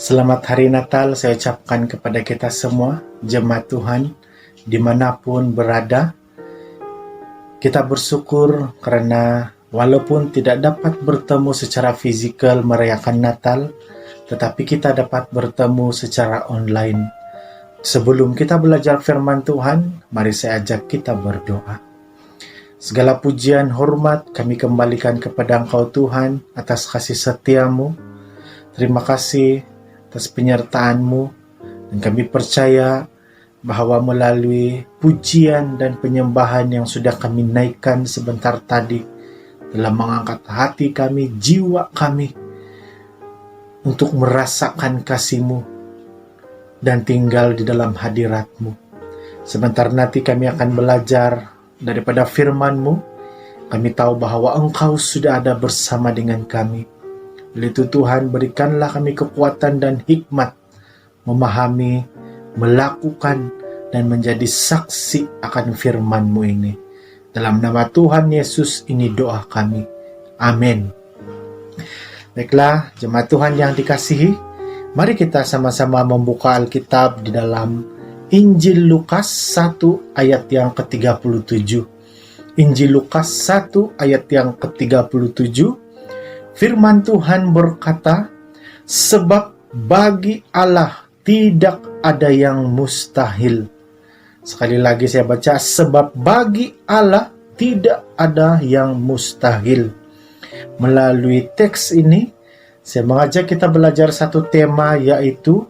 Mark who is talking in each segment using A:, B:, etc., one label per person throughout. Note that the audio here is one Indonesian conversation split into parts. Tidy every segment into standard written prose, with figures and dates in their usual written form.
A: Selamat Hari Natal saya ucapkan kepada kita semua, jemaat Tuhan, dimanapun berada. Kita bersyukur karena walaupun tidak dapat bertemu secara fisikal merayakan Natal, tetapi kita dapat bertemu secara online. Sebelum kita belajar firman Tuhan, mari saya ajak kita berdoa. Segala pujian, hormat kami kembalikan kepada Engkau Tuhan atas kasih setia-Mu. Terima kasih atas penyertaan-Mu, dan kami percaya bahwa melalui pujian dan penyembahan yang sudah kami naikkan sebentar tadi, telah mengangkat hati kami, jiwa kami, untuk merasakan kasih-Mu dan tinggal di dalam hadirat-Mu. Sebentar nanti kami akan belajar daripada firman-Mu. Kami tahu bahwa Engkau sudah ada bersama dengan kami. Oleh itu Tuhan, berikanlah kami kekuatan dan hikmat memahami, melakukan, dan menjadi saksi akan firman-Mu ini. Dalam nama Tuhan Yesus ini doa kami. Amin. Baiklah, jemaat Tuhan yang dikasihi, mari kita sama-sama membuka Alkitab di dalam Injil Lukas 1 ayat yang ke-37. Injil Lukas 1 ayat yang ke-37. Firman Tuhan berkata, sebab bagi Allah tidak ada yang mustahil. Sekali lagi saya baca, sebab bagi Allah tidak ada yang mustahil. Melalui teks ini, saya mengajak kita belajar satu tema, yaitu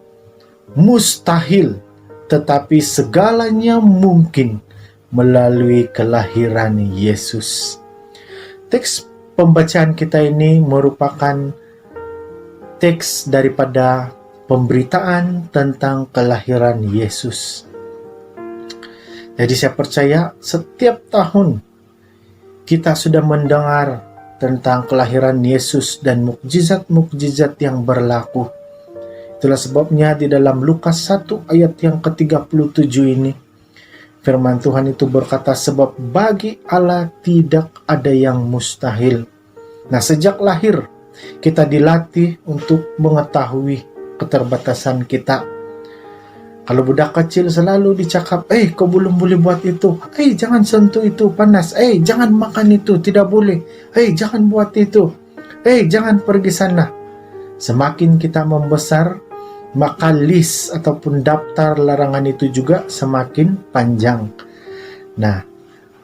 A: mustahil, tetapi segalanya mungkin melalui kelahiran Yesus. Teks pembacaan kita ini merupakan teks daripada pemberitaan tentang kelahiran Yesus. Jadi saya percaya setiap tahun kita sudah mendengar tentang kelahiran Yesus dan mukjizat-mukjizat yang berlaku. Itulah sebabnya di dalam Lukas 1 ayat yang ke-37 ini, firman Tuhan itu berkata, sebab bagi Allah tidak ada yang mustahil. Nah, sejak lahir kita dilatih untuk mengetahui keterbatasan kita. Kalau budak kecil selalu dicakap, kau belum boleh buat itu. Jangan sentuh itu, panas. Jangan makan itu, tidak boleh. Jangan buat itu. Jangan pergi sana. Semakin kita membesar, maka list ataupun daftar larangan itu juga semakin panjang. Nah,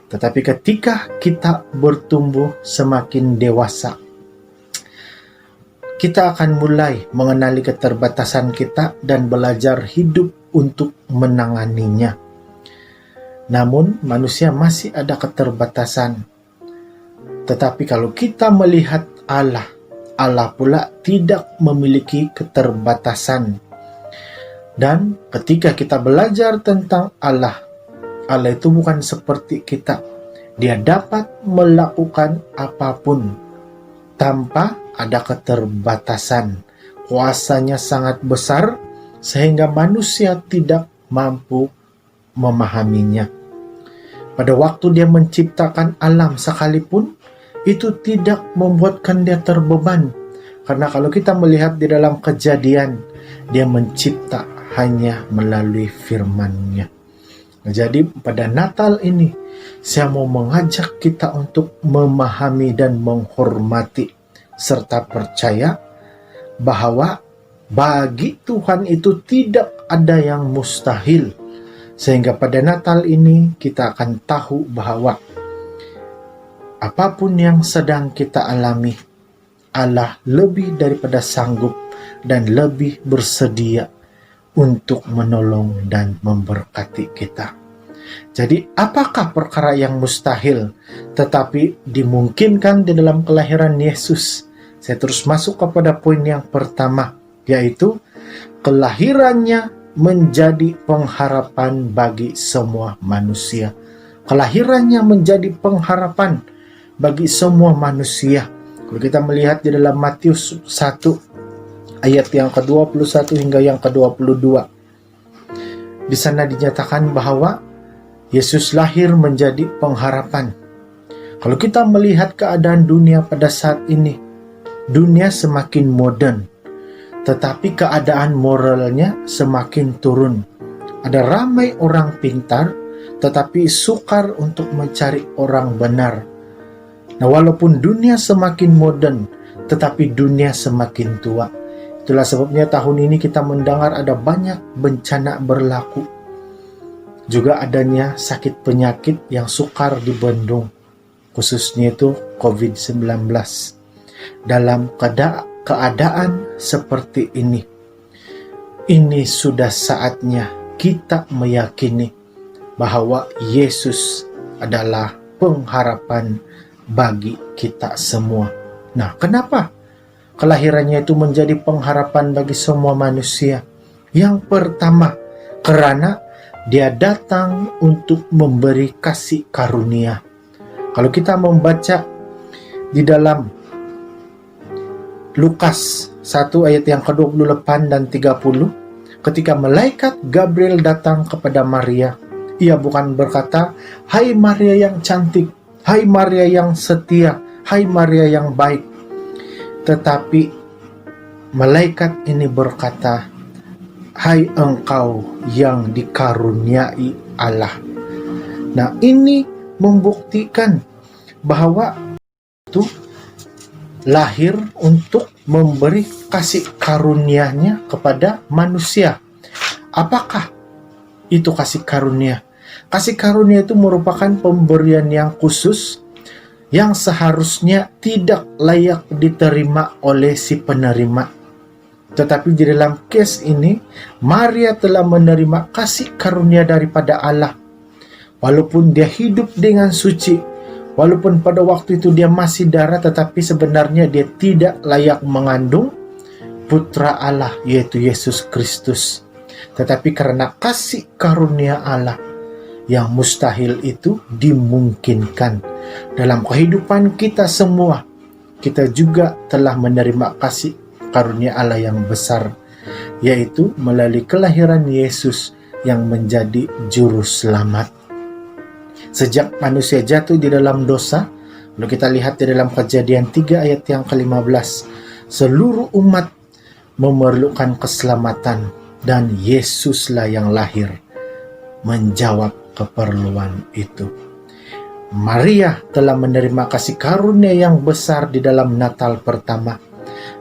A: tetapi ketika kita bertumbuh semakin dewasa, kita akan mulai mengenali keterbatasan kita dan belajar hidup untuk menanganinya. Namun, manusia masih ada keterbatasan. Tetapi kalau kita melihat Allah, Allah pula tidak memiliki keterbatasan. Dan ketika kita belajar tentang Allah, Allah itu bukan seperti kita. Dia dapat melakukan apapun tanpa ada keterbatasan. Kuasanya sangat besar sehingga manusia tidak mampu memahaminya. Pada waktu dia menciptakan alam sekalipun, itu tidak membuatkan dia terbeban. Karena kalau kita melihat di dalam Kejadian, dia mencipta hanya melalui firman-Nya. Jadi pada Natal ini, saya mau mengajak kita untuk memahami dan menghormati, serta percaya bahwa bagi Tuhan itu tidak ada yang mustahil. Sehingga pada Natal ini kita akan tahu bahwa apapun yang sedang kita alami, Allah lebih daripada sanggup dan lebih bersedia untuk menolong dan memberkati kita. Jadi apakah perkara yang mustahil tetapi dimungkinkan di dalam kelahiran Yesus? Saya terus masuk kepada poin yang pertama, yaitu kelahirannya menjadi pengharapan bagi semua manusia. Kelahirannya menjadi pengharapan bagi semua manusia. Kalau kita melihat di dalam Matius 1 ayat yang ke-21 hingga yang ke-22, di sana dinyatakan bahwa Yesus lahir menjadi pengharapan. Kalau kita melihat keadaan dunia pada saat ini, dunia semakin modern, tetapi keadaan moralnya semakin turun. Ada ramai orang pintar, tetapi sukar untuk mencari orang benar. Nah, walaupun dunia semakin modern, tetapi dunia semakin tua. Itulah sebabnya tahun ini kita mendengar ada banyak bencana berlaku. Juga adanya sakit penyakit yang sukar dibendung, khususnya itu COVID-19. Dalam keadaan seperti ini sudah saatnya kita meyakini bahwa Yesus adalah pengharapan bagi kita semua. Nah, kenapa kelahirannya itu menjadi pengharapan bagi semua manusia? Yang pertama, karena dia datang untuk memberi kasih karunia. Kalau kita membaca di dalam Lukas 1 ayat yang ke-28 dan 30, ketika malaikat Gabriel datang kepada Maria, ia bukan berkata, "Hai Maria yang cantik, hai Maria yang setia, hai Maria yang baik." Tetapi malaikat ini berkata, "Hai engkau yang dikaruniai Allah." Nah, ini membuktikan bahwa itu lahir untuk memberi kasih karunia-Nya kepada manusia. Apakah itu kasih karunia? Kasih karunia itu merupakan pemberian yang khusus yang seharusnya tidak layak diterima oleh si penerima. Tetapi di dalam case ini, Maria telah menerima kasih karunia daripada Allah. Walaupun dia hidup dengan suci, walaupun pada waktu itu dia masih darah, tetapi sebenarnya dia tidak layak mengandung putra Allah, yaitu Yesus Kristus. Tetapi karena kasih karunia Allah, yang mustahil itu dimungkinkan. Dalam kehidupan kita semua, kita juga telah menerima kasih karunia Allah yang besar, yaitu melalui kelahiran Yesus yang menjadi juru selamat. Sejak manusia jatuh di dalam dosa, kalau kita lihat di dalam Kejadian 3 ayat yang ke-15, seluruh umat memerlukan keselamatan, dan Yesuslah yang lahir menjawab keperluan itu. Maria telah menerima kasih karunia yang besar di dalam Natal pertama,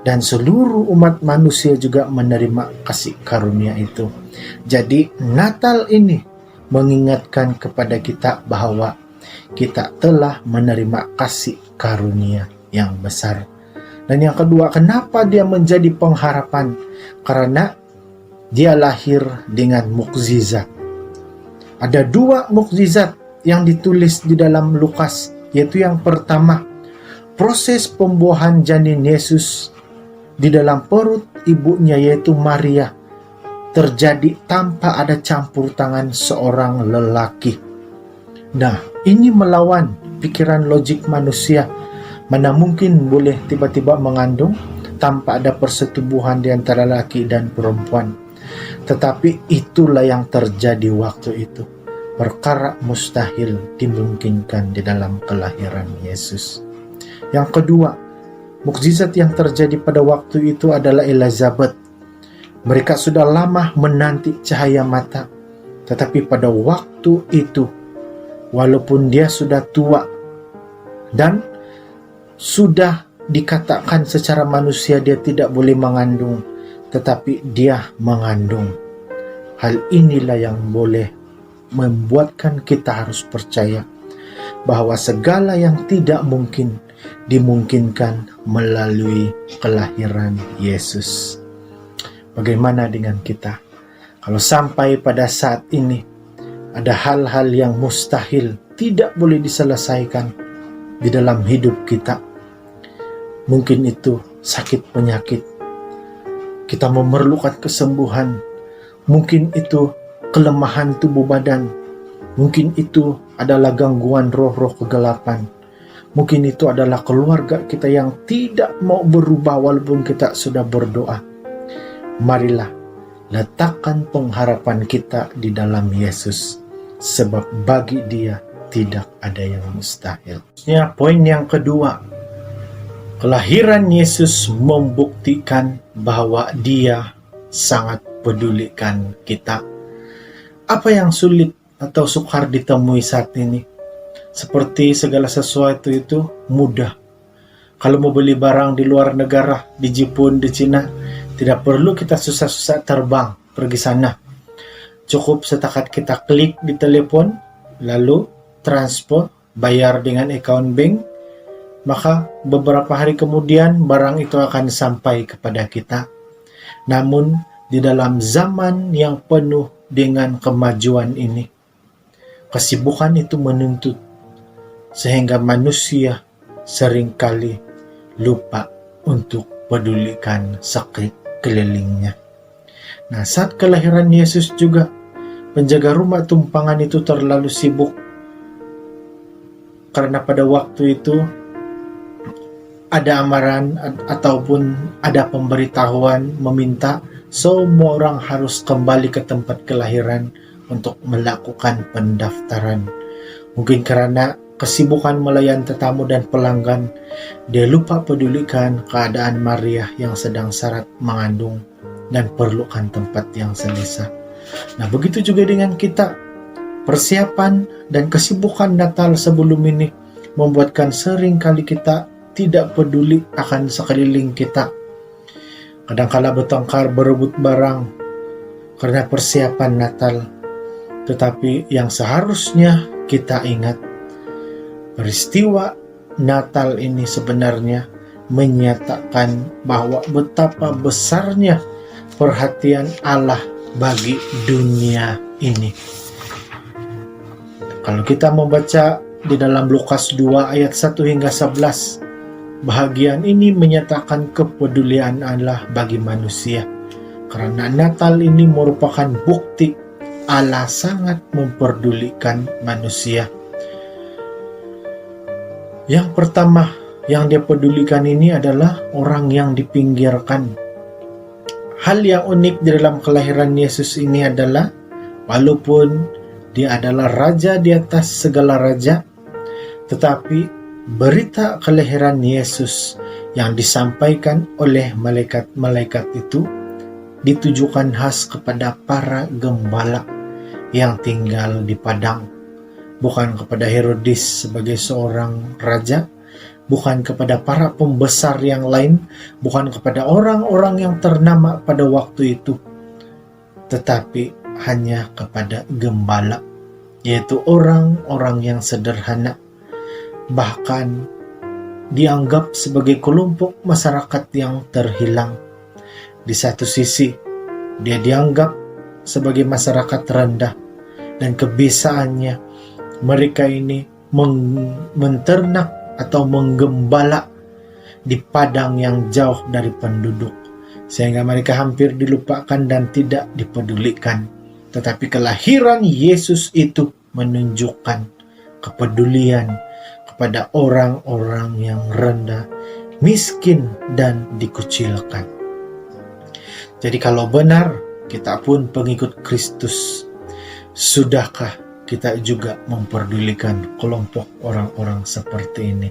A: dan seluruh umat manusia juga menerima kasih karunia itu. Jadi Natal ini mengingatkan kepada kita bahwa kita telah menerima kasih karunia yang besar. Dan yang kedua, kenapa dia menjadi pengharapan? Karena dia lahir dengan mukjizat. Ada 2 mukjizat yang ditulis di dalam Lukas, yaitu yang pertama, proses pembuahan janin Yesus di dalam perut ibunya, yaitu Maria, terjadi tanpa ada campur tangan seorang lelaki. Nah, ini melawan pikiran logik manusia. Mana mungkin boleh tiba-tiba mengandung tanpa ada persetubuhan di antara laki dan perempuan. Tetapi itulah yang terjadi waktu itu. Perkara mustahil dimungkinkan di dalam kelahiran Yesus. Yang kedua, mukjizat yang terjadi pada waktu itu adalah Elizabeth. Mereka sudah lama menanti cahaya mata, tetapi pada waktu itu, walaupun dia sudah tua dan sudah dikatakan secara manusia dia tidak boleh mengandung, tetapi dia mengandung. Hal inilah yang boleh membuatkan kita harus percaya bahwa segala yang tidak mungkin dimungkinkan melalui kelahiran Yesus. Bagaimana dengan kita? Kalau sampai pada saat ini ada hal-hal yang mustahil tidak boleh diselesaikan di dalam hidup kita. Mungkin itu sakit penyakit, kita memerlukan kesembuhan. Mungkin itu kelemahan tubuh badan. Mungkin itu adalah gangguan roh-roh kegelapan. Mungkin itu adalah keluarga kita yang tidak mau berubah walaupun kita sudah berdoa. Marilah letakkan pengharapan kita di dalam Yesus, sebab bagi Dia tidak ada yang mustahil. Poin yang kedua, Kelahiran Yesus membuktikan bahwa Dia sangat pedulikan kita. Apa yang sulit atau sukar ditemui saat ini? Seperti segala sesuatu itu mudah. Kalau mau beli barang di luar negara, di Jepun, di Cina, tidak perlu kita susah-susah terbang pergi sana. Cukup setakat kita klik di telepon, lalu transfer, bayar dengan account bank, maka beberapa hari kemudian barang itu akan sampai kepada kita. Namun di dalam zaman yang penuh dengan kemajuan ini, kesibukan itu menuntut sehingga manusia seringkali lupa untuk pedulikan sekelilingnya. Nah, saat kelahiran Yesus juga, penjaga rumah tumpangan itu terlalu sibuk karena pada waktu itu ada amaran ataupun ada pemberitahuan meminta semua orang harus kembali ke tempat kelahiran untuk melakukan pendaftaran. Mungkin karena kesibukan melayan tetamu dan pelanggan, dia lupa pedulikan keadaan Maria yang sedang syarat mengandung dan perlukan tempat yang selesa. Nah, begitu juga dengan kita. Persiapan dan kesibukan Natal sebelum ini membuatkan seringkali kita tidak peduli akan sekeliling kita. Kadangkala bertengkar berebut barang karena persiapan Natal. Tetapi yang seharusnya kita ingat, peristiwa Natal ini sebenarnya menyatakan bahwa betapa besarnya perhatian Allah bagi dunia ini. Kalau kita membaca di dalam Lukas 2 ayat 1 hingga 11, bahagian ini menyatakan kepedulian Allah bagi manusia. Karena Natal ini merupakan bukti Allah sangat memperdulikan manusia. Yang pertama yang dia pedulikan ini adalah orang yang dipinggirkan. Hal yang unik di dalam kelahiran Yesus ini adalah walaupun dia adalah raja di atas segala raja, tetapi berita kelahiran Yesus yang disampaikan oleh malaikat-malaikat itu ditujukan khas kepada para gembala yang tinggal di padang, bukan kepada Herodes sebagai seorang raja, bukan kepada para pembesar yang lain, bukan kepada orang-orang yang ternama pada waktu itu, tetapi hanya kepada gembala, yaitu orang-orang yang sederhana, bahkan dianggap sebagai kelompok masyarakat yang terhilang. Di satu sisi, dia dianggap sebagai masyarakat rendah, dan kebiasaannya mereka ini menternak atau menggembala di padang yang jauh dari penduduk, sehingga mereka hampir dilupakan dan tidak dipedulikan. Tetapi kelahiran Yesus itu menunjukkan kepedulian kepada orang-orang yang rendah, miskin, dan dikucilkan. Jadi kalau benar kita pun pengikut Kristus, sudahkah kita juga memperdulikan kelompok orang-orang seperti ini?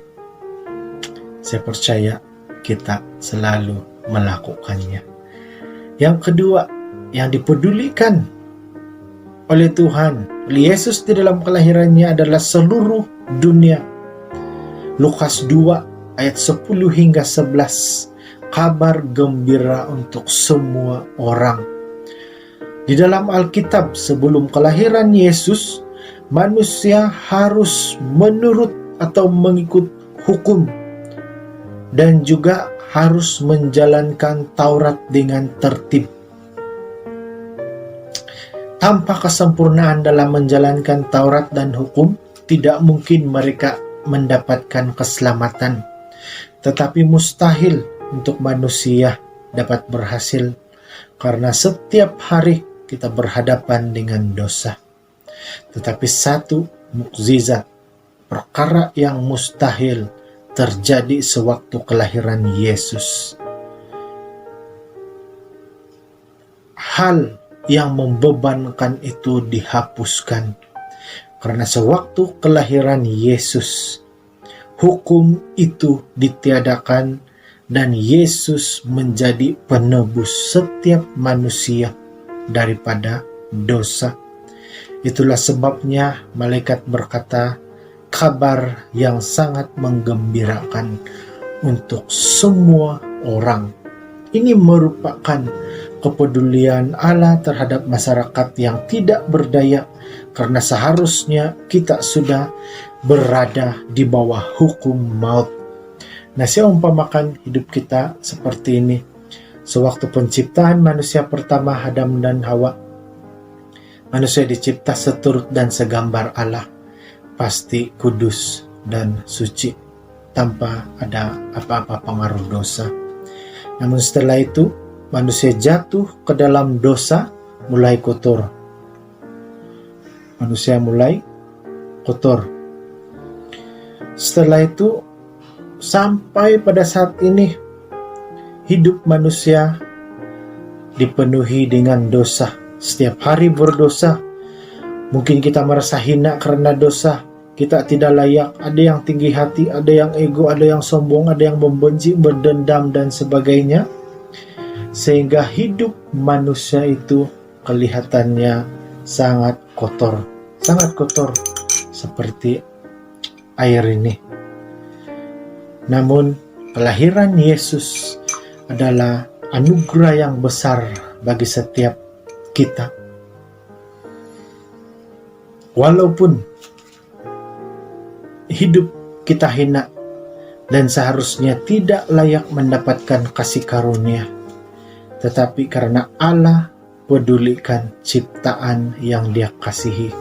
A: Saya percaya kita selalu melakukannya. Yang kedua, yang dipedulikan oleh Tuhan, oleh Yesus di dalam kelahirannya adalah seluruh dunia. Lukas 2 ayat 10 hingga 11, kabar gembira untuk semua orang. Di dalam Alkitab sebelum kelahiran Yesus, manusia harus menurut atau mengikut hukum dan juga harus menjalankan Taurat dengan tertib. Tanpa kesempurnaan dalam menjalankan Taurat dan hukum, tidak mungkin mereka mendapatkan keselamatan. Tetapi mustahil untuk manusia dapat berhasil, karena setiap hari kita berhadapan dengan dosa. Tetapi satu mukjizat, perkara yang mustahil, terjadi sewaktu kelahiran Yesus. Hal yang membebankan itu dihapuskan, karena sewaktu kelahiran Yesus, hukum itu ditiadakan dan Yesus menjadi penebus setiap manusia daripada dosa. Itulah sebabnya malaikat berkata, kabar yang sangat menggembirakan untuk semua orang. Ini merupakan kepedulian Allah terhadap masyarakat yang tidak berdaya, karena seharusnya kita sudah berada di bawah hukum maut. Nah, saya umpamakan hidup kita seperti ini. Sewaktu penciptaan manusia pertama, Adam dan Hawa, manusia dicipta seturut dan segambar Allah, pasti kudus dan suci, tanpa ada apa-apa pengaruh dosa. Namun setelah itu, manusia jatuh ke dalam dosa, mulai kotor. Manusia mulai kotor. Setelah itu, sampai pada saat ini, hidup manusia dipenuhi dengan dosa. Setiap hari berdosa. Mungkin kita merasa hina karena dosa. Kita tidak layak, ada yang tinggi hati, ada yang ego, ada yang sombong, ada yang membenci, berdendam, dan sebagainya. Sehingga hidup manusia itu kelihatannya sangat kotor seperti air ini. Namun kelahiran Yesus adalah anugerah yang besar bagi setiap kita. Walaupun hidup kita hina dan seharusnya tidak layak mendapatkan kasih karunia, tetapi karena Allah pedulikan ciptaan yang Dia kasihi,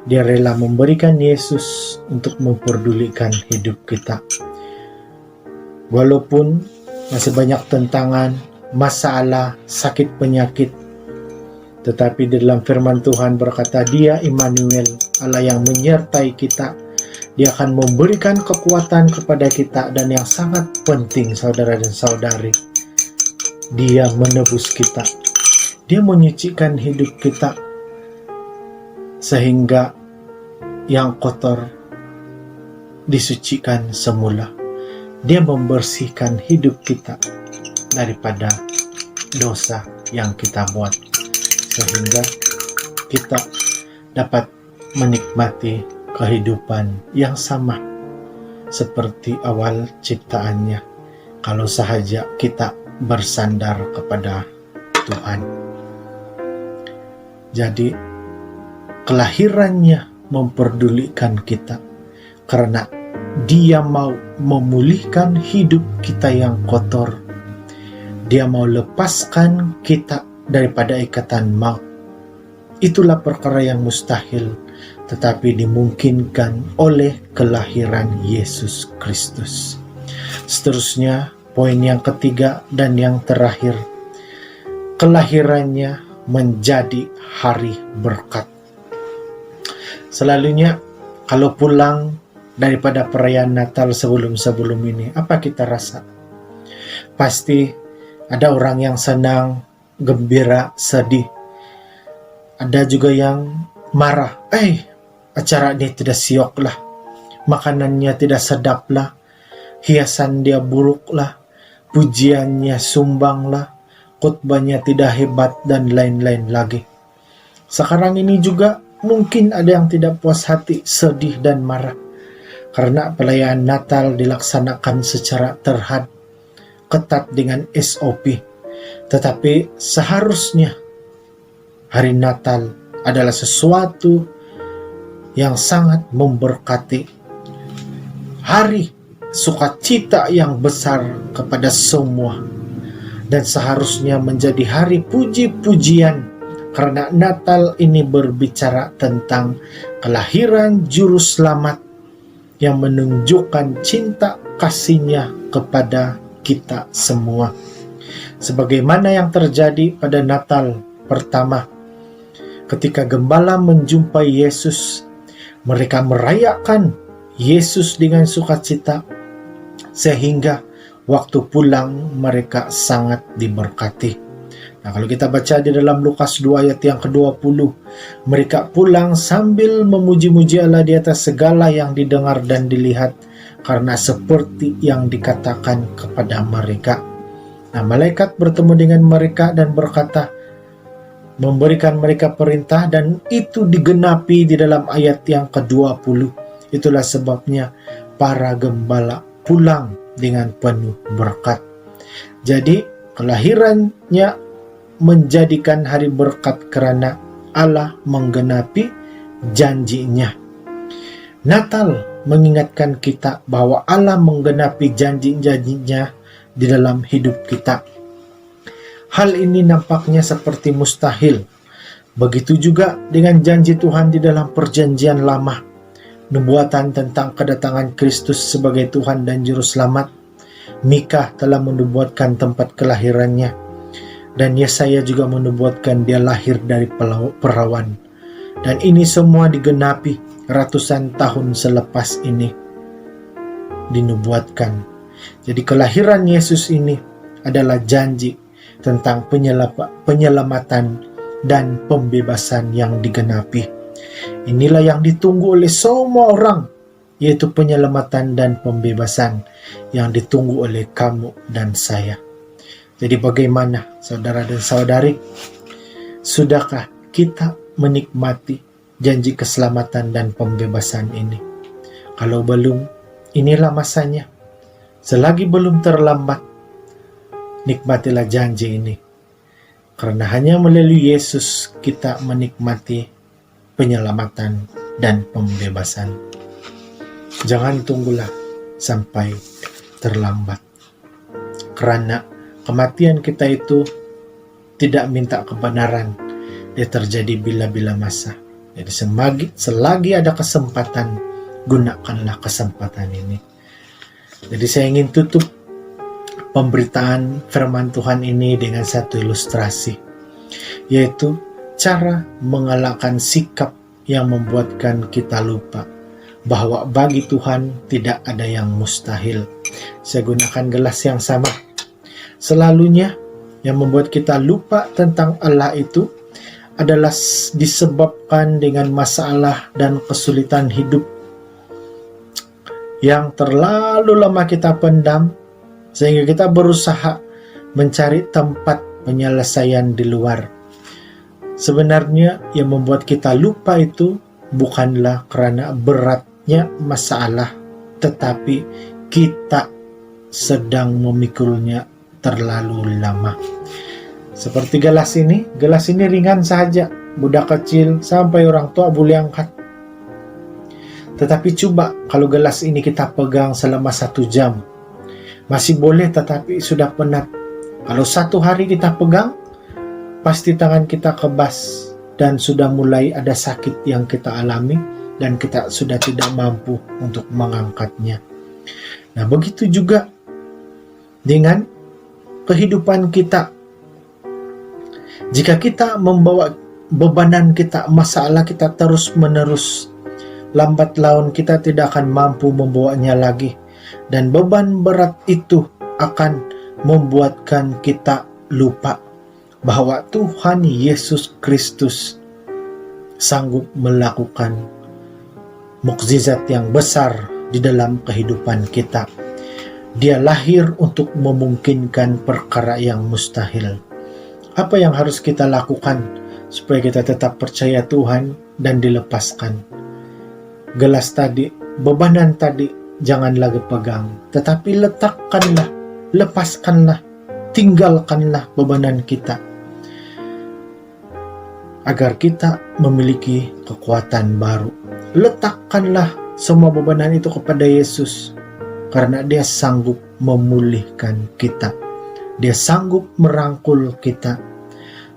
A: Dia rela memberikan Yesus untuk memperdulikan hidup kita. Walaupun masih banyak tentangan, masalah, sakit penyakit, tetapi di dalam firman Tuhan berkata, Dia Immanuel, Allah yang menyertai kita. Dia akan memberikan kekuatan kepada kita, dan yang sangat penting saudara dan saudari, Dia menebus kita. Dia menyucikan hidup kita sehingga yang kotor disucikan semula. Dia membersihkan hidup kita daripada dosa yang kita buat, sehingga kita dapat menikmati kehidupan yang sama seperti awal ciptaannya, kalau sahaja kita bersandar kepada Tuhan. Jadi kelahirannya memperdulikan kita karena Dia mau memulihkan hidup kita yang kotor. Dia mau lepaskan kita daripada ikatan maut. Itulah perkara yang mustahil, tetapi dimungkinkan oleh kelahiran Yesus Kristus. Seterusnya, poin yang ketiga dan yang terakhir, kelahirannya menjadi hari berkat. Selalunya kalau pulang daripada perayaan Natal sebelum ini, apa kita rasa? Pasti ada orang yang senang, gembira, sedih. Ada juga yang marah, acara ini tidak siok lah, makanannya tidak sedap lah, hiasan dia buruk lah, pujiannya sumbang lah, khotbahnya tidak hebat, dan lain-lain lagi. Sekarang ini juga mungkin ada yang tidak puas hati, sedih dan marah, karena perayaan Natal dilaksanakan secara terhad, ketat dengan SOP. Tetapi seharusnya hari Natal adalah sesuatu yang sangat memberkati, hari sukacita yang besar kepada semua, dan seharusnya menjadi hari puji-pujian, karena Natal ini berbicara tentang kelahiran Juru Selamat yang menunjukkan cinta kasih-Nya kepada kita semua. Sebagaimana yang terjadi pada Natal pertama, ketika gembala menjumpai Yesus, mereka merayakan Yesus dengan sukacita, sehingga waktu pulang mereka sangat diberkati. Nah, kalau kita baca di dalam Lukas 2 ayat yang ke-20, mereka pulang sambil memuji-muji Allah di atas segala yang didengar dan dilihat. karena seperti yang dikatakan kepada mereka. Nah, malaikat bertemu dengan mereka dan berkata, memberikan mereka perintah, dan itu digenapi di dalam ayat yang ke-20. Itulah sebabnya para gembala pulang dengan penuh berkat. Jadi kelahirannya menjadikan hari berkat karena Allah menggenapi janjinya. Natal mengingatkan kita bahwa Allah menggenapi janji-janjinya di dalam hidup kita. Hal ini nampaknya seperti mustahil. Begitu juga dengan janji Tuhan di dalam perjanjian lama. Nubuatan tentang kedatangan Kristus sebagai Tuhan dan Juru Selamat. Mika telah menubuatkan tempat kelahirannya. Dan Yesaya juga menubuatkan dia lahir dari perawan. Dan ini semua digenapi ratusan tahun selepas ini dinubuatkan. Jadi kelahiran Yesus ini adalah janji tentang penyelamatan dan pembebasan yang digenapi. Inilah yang ditunggu oleh semua orang, yaitu penyelamatan dan pembebasan yang ditunggu oleh kamu dan saya. Jadi bagaimana saudara dan saudari? Sudahkah kita menikmati janji keselamatan dan pembebasan ini? Kalau belum, inilah masanya. Selagi belum terlambat, nikmatilah janji ini. Karena hanya melalui Yesus kita menikmati penyelamatan dan pembebasan. Jangan tunggulah sampai terlambat. Karena kematian kita itu tidak minta kebenaran. Dia terjadi bila-bila masa. Jadi selagi ada kesempatan, gunakanlah kesempatan ini. Jadi saya ingin tutup pemberitaan firman Tuhan ini dengan satu ilustrasi, yaitu cara mengalahkan sikap yang membuatkan kita lupa bahwa bagi Tuhan tidak ada yang mustahil. Saya gunakan gelas yang sama. Selalunya yang membuat kita lupa tentang Allah itu adalah disebabkan dengan masalah dan kesulitan hidup yang terlalu lama kita pendam, sehingga kita berusaha mencari tempat penyelesaian di luar. Sebenarnya yang membuat kita lupa itu bukanlah karena beratnya masalah, tetapi kita sedang memikulnya terlalu lama. Seperti gelas ini ringan saja, budak kecil sampai orang tua boleh angkat. Tetapi coba kalau gelas ini kita pegang selama 1 jam, masih boleh, tetapi sudah penat. Kalau 1 hari kita pegang, pasti tangan kita kebas dan sudah mulai ada sakit yang kita alami dan kita sudah tidak mampu untuk mengangkatnya. Nah, begitu juga dengan kehidupan kita. Jika kita membawa bebanan kita, masalah kita terus-menerus, lambat laun kita tidak akan mampu membawanya lagi. Dan beban berat itu akan membuatkan kita lupa bahwa Tuhan Yesus Kristus sanggup melakukan mukjizat yang besar di dalam kehidupan kita. Dia lahir untuk memungkinkan perkara yang mustahil. Apa yang harus kita lakukan supaya kita tetap percaya Tuhan dan dilepaskan? Gelas tadi, bebanan tadi, jangan lagi pegang, tetapi letakkanlah, lepaskanlah, tinggalkanlah bebanan kita, agar kita memiliki kekuatan baru. Letakkanlah semua bebanan itu kepada Yesus, karena Dia sanggup memulihkan kita. Dia sanggup merangkul kita.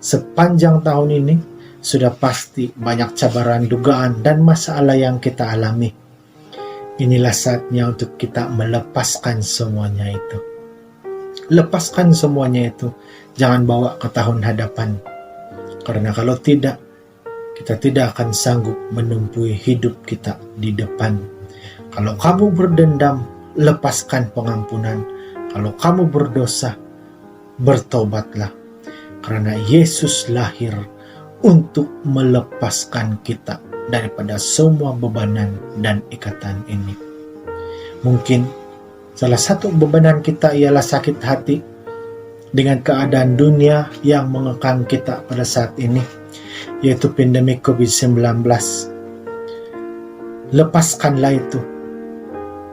A: Sepanjang tahun ini sudah pasti banyak cabaran, dugaan, dan masalah yang kita alami. Inilah saatnya untuk kita melepaskan semuanya itu. Lepaskan semuanya itu. Jangan bawa ke tahun hadapan. Karena kalau tidak, kita tidak akan sanggup menempuhi hidup kita di depan. Kalau kamu berdendam, lepaskan pengampunan. Kalau kamu berdosa, bertobatlah. Karena Yesus lahir untuk melepaskan kita daripada semua bebanan dan ikatan ini. Mungkin salah satu bebanan kita ialah sakit hati dengan keadaan dunia yang mengekang kita pada saat ini, yaitu pandemi COVID-19. Lepaskanlah itu,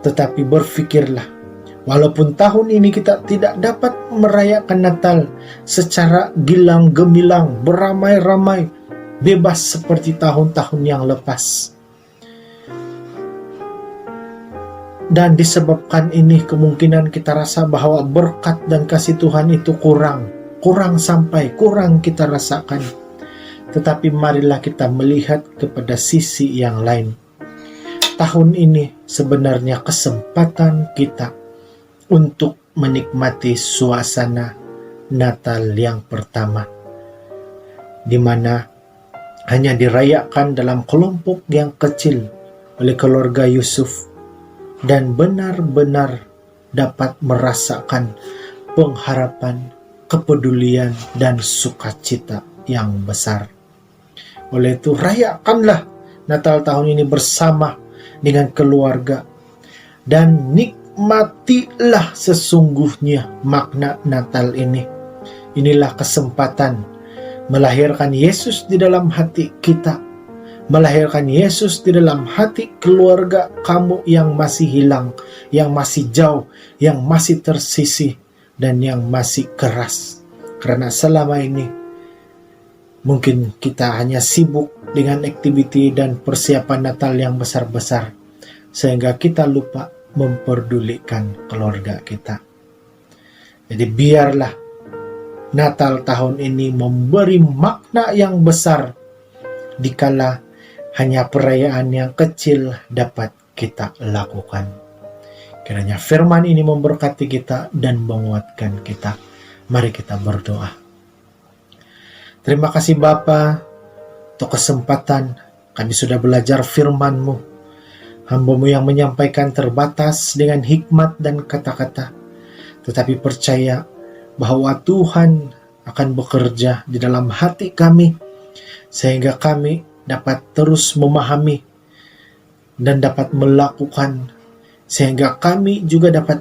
A: tetapi berpikirlah, walaupun tahun ini kita tidak dapat merayakan Natal secara gilang gemilang, beramai-ramai, bebas seperti tahun-tahun yang lepas. Dan disebabkan ini, kemungkinan kita rasa bahwa berkat dan kasih Tuhan itu kurang kita rasakan. Tetapi marilah kita melihat kepada sisi yang lain. Tahun ini sebenarnya kesempatan kita untuk menikmati suasana Natal yang pertama, di mana hanya dirayakan dalam kelompok yang kecil oleh keluarga Yusuf, dan benar-benar dapat merasakan pengharapan, kepedulian, dan sukacita yang besar. Oleh itu, rayakanlah Natal tahun ini bersama dengan keluarga, dan nikmatilah sesungguhnya makna Natal ini. Inilah kesempatan melahirkan Yesus di dalam hati kita, melahirkan Yesus di dalam hati keluarga kamu yang masih hilang, yang masih jauh, yang masih tersisih, dan yang masih keras. Karena selama ini mungkin kita hanya sibuk dengan aktiviti dan persiapan Natal yang besar-besar, sehingga kita lupa memperdulikan keluarga kita. Jadi biarlah Natal tahun ini memberi makna yang besar, dikala hanya perayaan yang kecil dapat kita lakukan. Kiranya firman ini memberkati kita dan menguatkan kita. Mari kita berdoa. Terima kasih Bapa untuk kesempatan kami sudah belajar firman-Mu. Hamba-Mu yang menyampaikan terbatas dengan hikmat dan kata-kata, tetapi percaya bahwa Tuhan akan bekerja di dalam hati kami, sehingga kami dapat terus memahami dan dapat melakukan, sehingga kami juga dapat